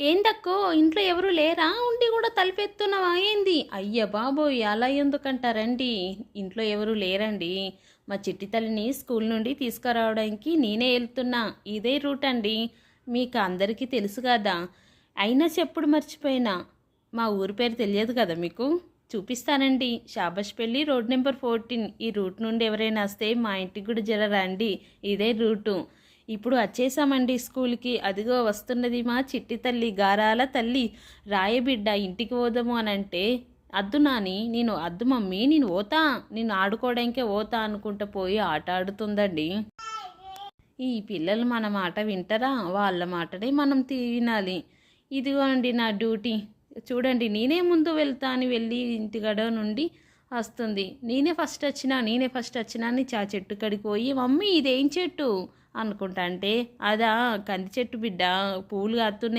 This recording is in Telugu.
ఏందక్కో ఇంట్లో ఎవరు లేరా? ఉండి కూడా తలుపెత్తున్నావా ఏంది? అయ్య బాబోయ్! అలా ఎందుకంటారండి? ఇంట్లో ఎవరు లేరండి. మా చిట్టి తల్లిని స్కూల్ నుండి తీసుకురావడానికి నేనే వెళ్తున్నా. ఇదే రూట్ అండి. మీకు అందరికీ తెలుసు కదా. అయినా చెప్పుడు మర్చిపోయినా. మా ఊరి పేరు తెలియదు కదా మీకు? చూపిస్తానండి. షాబాష్పల్లి రోడ్ నెంబర్ 14. ఈ రూట్ నుండి ఎవరైనా వస్తే మా ఇంటికి కూడా జర రండి. ఇదే రూటు. ఇప్పుడు వచ్చేసామండి స్కూల్కి. అదిగో వస్తున్నది మా చిట్టి తల్లి, గారాల తల్లి. రాయబిడ్డ ఇంటికి పోదాము అని అంటే, అద్దు నాని, నేను అద్దు మమ్మీ, నేను పోతా, నేను ఆడుకోవడానికే పోతా అనుకుంటా పోయి ఆట ఆడుతుందండి. ఈ పిల్లలు మన మాట వింటారా? వాళ్ళ మాటనే మనం వినాలి. ఇదిగో అండి నా డ్యూటీ. చూడండి, నేనే ముందు వెళ్తా అని వెళ్ళి ఇంటిగడ నుండి వస్తుంది. నేనే ఫస్ట్ వచ్చినా అని చెట్టు కడికి పోయి, మమ్మీ ఇదేం చెట్టు అనుకుంటా అంటే, అదా కంది చెట్టు బిడ్డ, పూలు కాస్తున్నాయి.